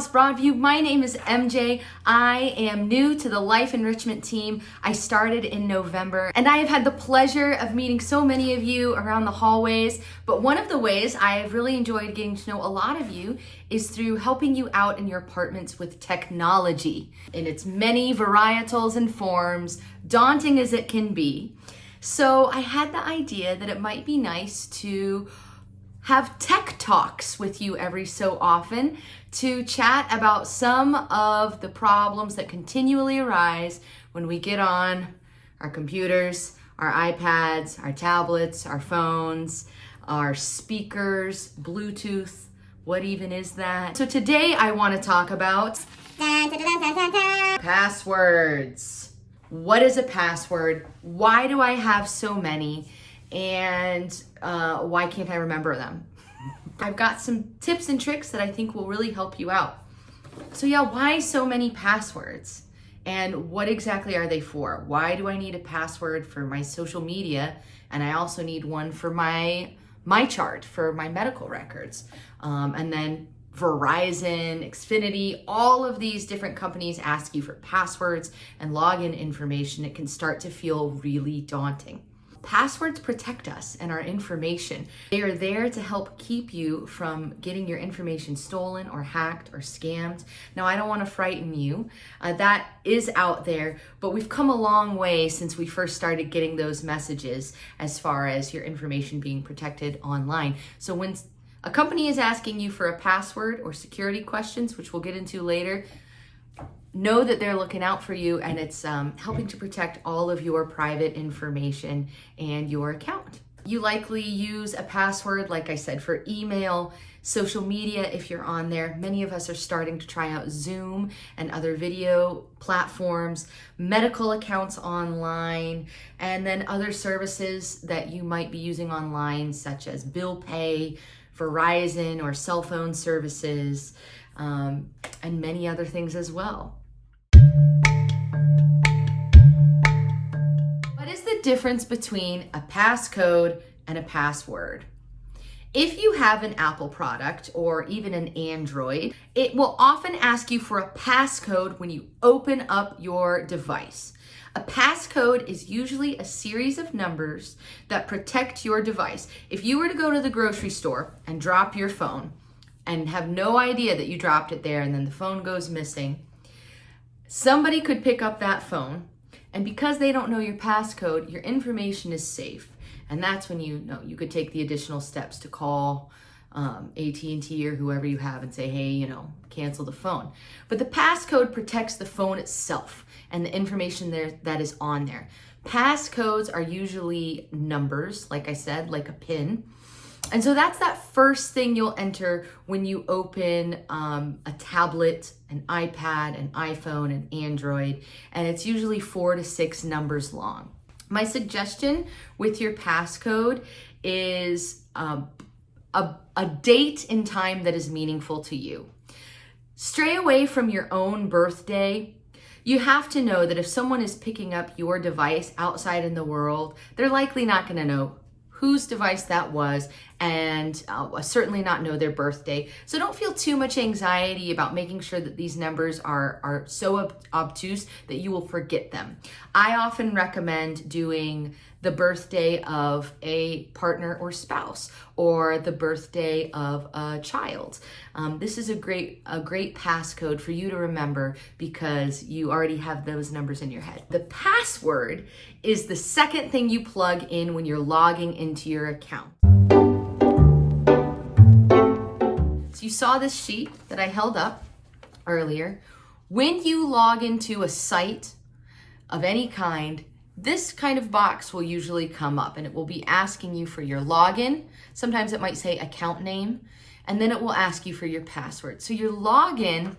South Broadview. My name is MJ. I am new to the Life Enrichment team. I started in November, and I have had the pleasure of meeting so many of you around the hallways. But one of the ways I have really enjoyed getting to know a lot of you is through helping you out in your apartments with technology in its many varietals and forms, daunting as it can be. So I had the idea that it might be nice to have tech talks with you every so often to chat about some of the problems that continually arise when we get on our computers, our iPads, our tablets, our phones, our speakers, Bluetooth. What even is that? So today I want to talk about passwords. What is a password? Why do I have so many? And why can't I remember them? I've got some tips and tricks that I think will really help you out. So yeah, why so many passwords? And what exactly are they for? Why do I need a password for my social media? And I also need one for my chart, for my medical records. And then Verizon, Xfinity, all of these different companies ask you for passwords and login information. It can start to feel really daunting. Passwords protect us and our information. They are there to help keep you from getting your information stolen or hacked or scammed. Now, I don't want to frighten you. That is out there, but we've come a long way since we first started getting those messages as far as your information being protected online. So when a company is asking you for a password or security questions, which we'll get into later, know that they're looking out for you, and it's helping to protect all of your private information and your account. You likely use a password, like I said, for email, social media if you're on there. Many of us are starting to try out Zoom and other video platforms, medical accounts online, and then other services that you might be using online, such as bill pay, Verizon or cell phone services, and many other things as well. What is the difference between a passcode and a password? If you have an Apple product or even an Android, it will often ask you for a passcode when you open up your device. A passcode is usually a series of numbers that protect your device. If you were to go to the grocery store and drop your phone and have no idea that you dropped it there and then the phone goes missing, somebody could pick up that phone, and because they don't know your passcode, your information is safe. And that's when you could take the additional steps to call AT&T or whoever you have and say, hey, cancel the phone. But the passcode protects the phone itself and the information there that is on there. Passcodes are usually numbers, like I said, like a PIN. And so that's that first thing you'll enter when you open a tablet, an iPad, an iPhone, an Android, and it's usually 4 to 6 numbers long. My suggestion with your passcode is a date and time that is meaningful to you. Stray away from your own birthday. You have to know that if someone is picking up your device outside in the world, they're likely not going to know whose device that was, and certainly not know their birthday. So don't feel too much anxiety about making sure that these numbers are so obtuse that you will forget them. I often recommend doing the birthday of a partner or spouse, or the birthday of a child. This is a great passcode for you to remember because you already have those numbers in your head. The password is the second thing you plug in when you're logging into your account. So you saw this sheet that I held up earlier. When you log into a site of any kind, this kind of box will usually come up, and it will be asking you for your login. Sometimes it might say account name, and then it will ask you for your password. So your login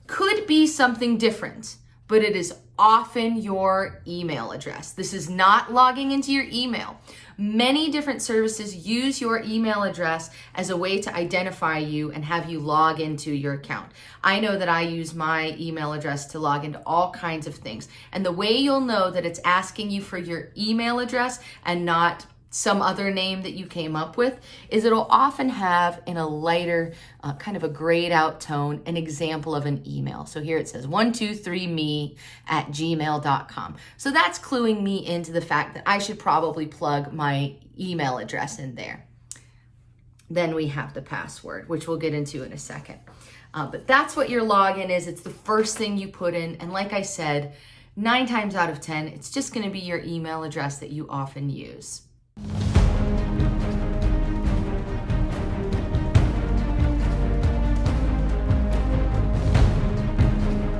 could be something different, but it is often your email address. This is not logging into your email. Many different services use your email address as a way to identify you and have you log into your account. I know that I use my email address to log into all kinds of things. And the way you'll know that it's asking you for your email address and not some other name that you came up with, is it'll often have in a lighter, kind of a grayed out tone, an example of an email. So here it says 123me@gmail.com. So that's cluing me into the fact that I should probably plug my email address in there. Then we have the password, which we'll get into in a second. But that's what your login is. It's the first thing you put in. And like I said, 9 times out of 10, it's just going to be your email address that you often use.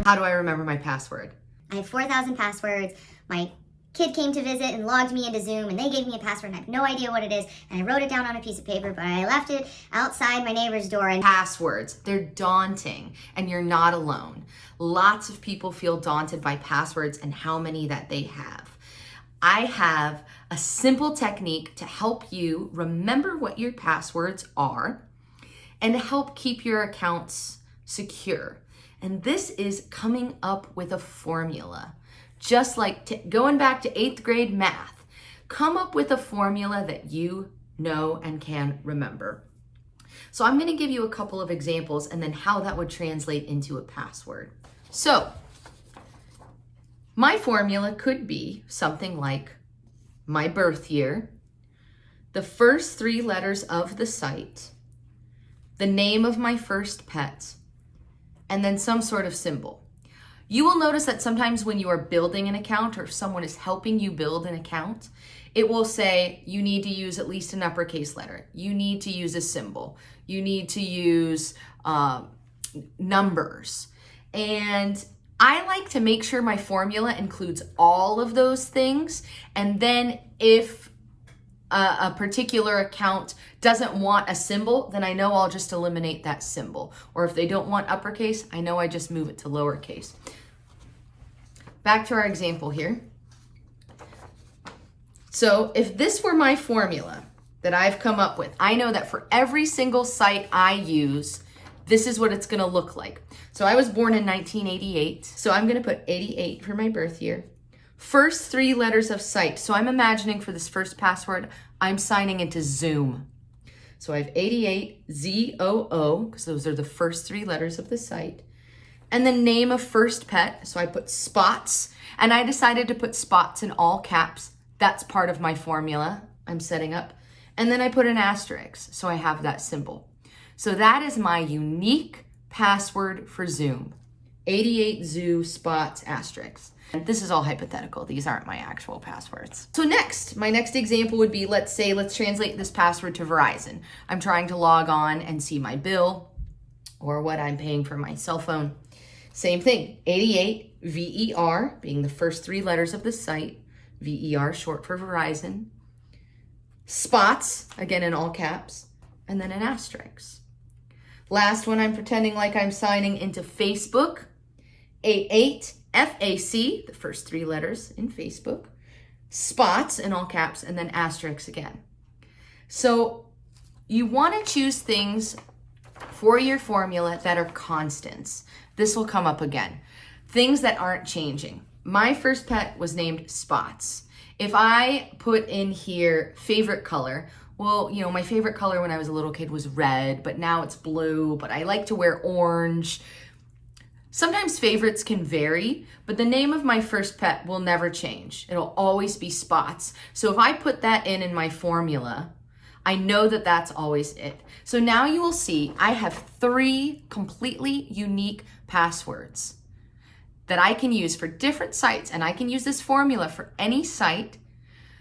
How do I remember my password? I have 4,000 passwords. My kid came to visit and logged me into Zoom, and they gave me a password, and I have no idea what it is, and I wrote it down on a piece of paper, but I left it outside my neighbor's door. And Passwords, they're daunting, and you're not alone. Lots of people feel daunted by passwords and how many that they have. I have a simple technique to help you remember what your passwords are and to help keep your accounts secure. And this is coming up with a formula. Just like going back to 8th grade math, come up with a formula that you know and can remember. So I'm going to give you a couple of examples and then how that would translate into a password. So my formula could be something like my birth year, the first 3 letters of the site, the name of my first pet, and then some sort of symbol. You will notice that sometimes when you are building an account or if someone is helping you build an account, it will say you need to use at least an uppercase letter. You need to use a symbol. You need to use numbers. And I like to make sure my formula includes all of those things. And then if a particular account doesn't want a symbol, then I know I'll just eliminate that symbol. Or if they don't want uppercase, I know I just move it to lowercase. Back to our example here. So if this were my formula that I've come up with, I know that for every single site I use, this is what it's gonna look like. So I was born in 1988, so I'm gonna put 88 for my birth year. First 3 letters of site. So I'm imagining for this first password, I'm signing into Zoom. So I have 88 ZOO, because those are the first 3 letters of the site. And the name of first pet. So I put Spots, and I decided to put Spots in all caps. That's part of my formula I'm setting up. And then I put an asterisk, so I have that symbol. So that is my unique password for Zoom. 88 zoo spots asterisk. And this is all hypothetical. These aren't my actual passwords. So next, my next example would be, let's translate this password to Verizon. I'm trying to log on and see my bill or what I'm paying for my cell phone. Same thing, 88 VER being the first 3 letters of the site. VER short for Verizon. Spots, again in all caps, and then an asterisk. Last one, I'm pretending like I'm signing into Facebook. 88 FAC, the first 3 letters in Facebook, Spots in all caps, and then asterisks again. So you want to choose things for your formula that are constants. This will come up again. Things that aren't changing. My first pet was named Spots. If I put in here favorite color, well, you know, my favorite color when I was a little kid was red, but now it's blue, but I like to wear orange. Sometimes favorites can vary, but the name of my first pet will never change. It'll always be Spots. So if I put that in my formula, I know that that's always it. So now you will see I have 3 completely unique passwords that I can use for different sites, and I can use this formula for any site.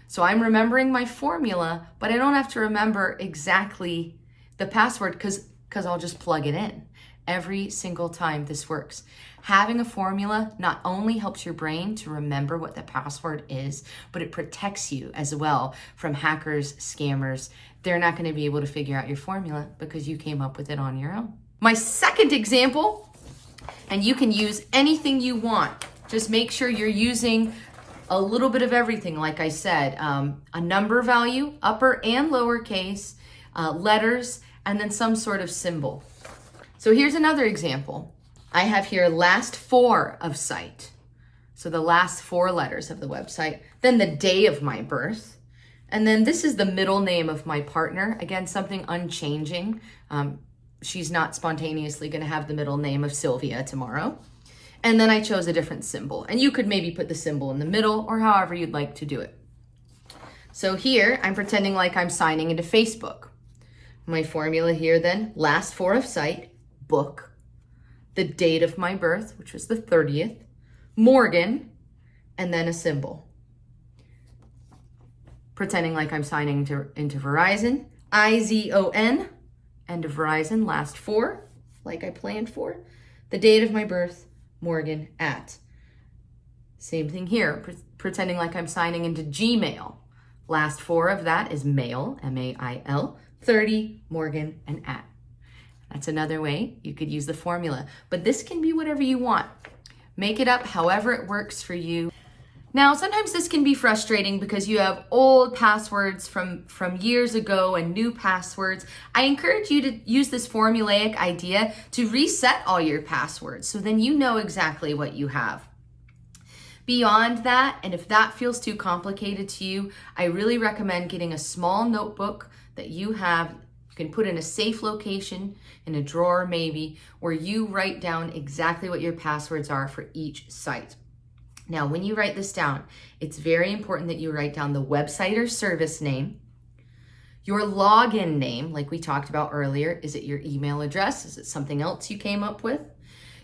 So I'm remembering my formula, but I don't have to remember exactly the password because I'll just plug it in. Every single time this works. Having a formula not only helps your brain to remember what the password is, but it protects you as well from hackers, scammers. They're not going to be able to figure out your formula because you came up with it on your own. My second example, and you can use anything you want. Just make sure you're using a little bit of everything, like I said, a number value, upper and lowercase, letters, and then some sort of symbol. So here's another example. I have here last 4 of site. So the last 4 letters of the website, then the day of my birth, And then this is the middle name of my partner. Again, something unchanging. She's not spontaneously going to have the middle name of Sylvia tomorrow. And then I chose a different symbol. And you could maybe put the symbol in the middle or however you'd like to do it. So here, I'm pretending like I'm signing into Facebook. My formula here then, last four of sight, book, the date of my birth, which was the 30th, Morgan, and then a symbol. Pretending like I'm signing into Verizon, IZON, end of Verizon, last four, like I planned for, the date of my birth, Morgan, at. Same thing here, pretending like I'm signing into Gmail. Last four of that is mail, M-A-I-L, 30, Morgan, and at. That's another way you could use the formula. But this can be whatever you want. Make it up however it works for you. Now, sometimes this can be frustrating because you have old passwords from years ago and new passwords. I encourage you to use this formulaic idea to reset all your passwords so then you know exactly what you have. Beyond that, and if that feels too complicated to you, I really recommend getting a small notebook that you can put in a safe location, in a drawer maybe, where you write down exactly what your passwords are for each site. Now, when you write this down, it's very important that you write down the website or service name, your login name, like we talked about earlier. Is it your email address? Is it something else you came up with?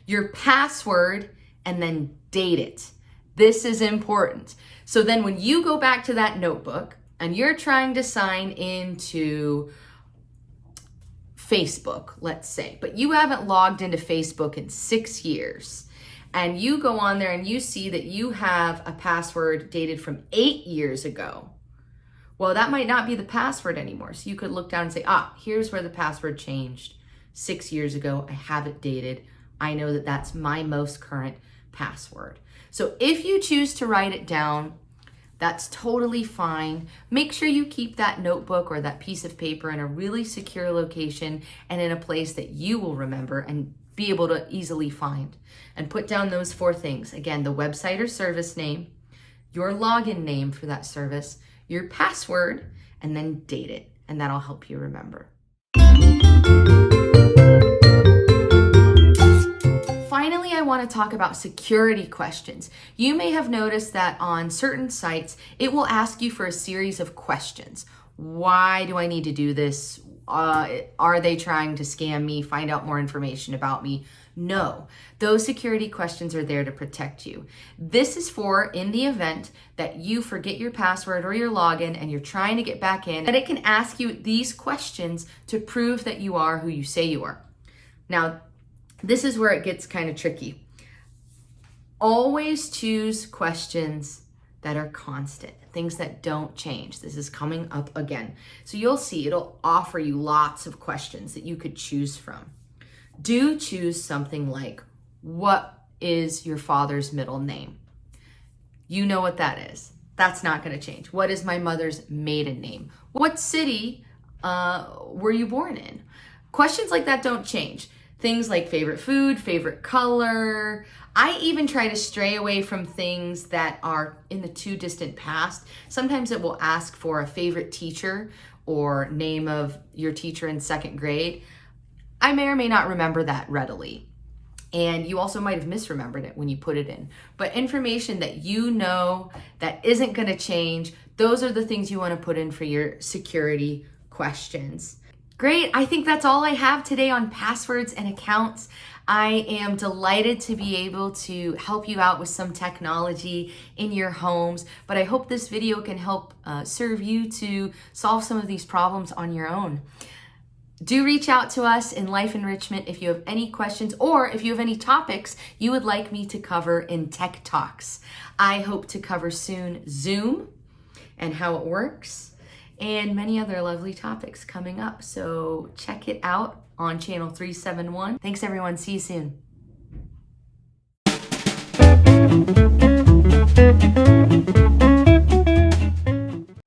Your password, and then date it. This is important. So then when you go back to that notebook and you're trying to sign into Facebook, let's say, but you haven't logged into Facebook in 6 years, and you go on there and you see that you have a password dated from 8 years ago, well, that might not be the password anymore. So you could look down and say, here's where the password changed 6 years ago. I have it dated. I know that that's my most current password. So if you choose to write it down, that's totally fine. Make sure you keep that notebook or that piece of paper in a really secure location and in a place that you will remember and be able to easily find. And put down those four things. Again, the website or service name, your login name for that service, your password, and then date it. And that'll help you remember. Finally, I want to talk about security questions. You may have noticed that on certain sites, it will ask you for a series of questions. Why do I need to do this? Are they trying to scam me? Find out more information about me? No, those security questions are there to protect you. This is for in the event that you forget your password or your login and you're trying to get back in, that it can ask you these questions to prove that you are who you say you are. Now, this is where it gets kind of tricky. Always choose questions that are constant, things that don't change. This is coming up again. So you'll see it'll offer you lots of questions that you could choose from. Do choose something like, what is your father's middle name? You know what that is. That's not going to change. What is my mother's maiden name? What city were you born in? Questions like that don't change. Things like favorite food, favorite color. I even try to stray away from things that are in the too distant past. Sometimes it will ask for a favorite teacher or name of your teacher in 2nd grade. I may or may not remember that readily. And you also might have misremembered it when you put it in. But information that you know that isn't going to change, those are the things you want to put in for your security questions. Great. I think that's all I have today on passwords and accounts. I am delighted to be able to help you out with some technology in your homes, but I hope this video can help serve you to solve some of these problems on your own. Do reach out to us in Life Enrichment if you have any questions or if you have any topics you would like me to cover in Tech Talks. I hope to cover soon Zoom and how it works and many other lovely topics coming up. So check it out on channel 371. Thanks everyone. See you soon.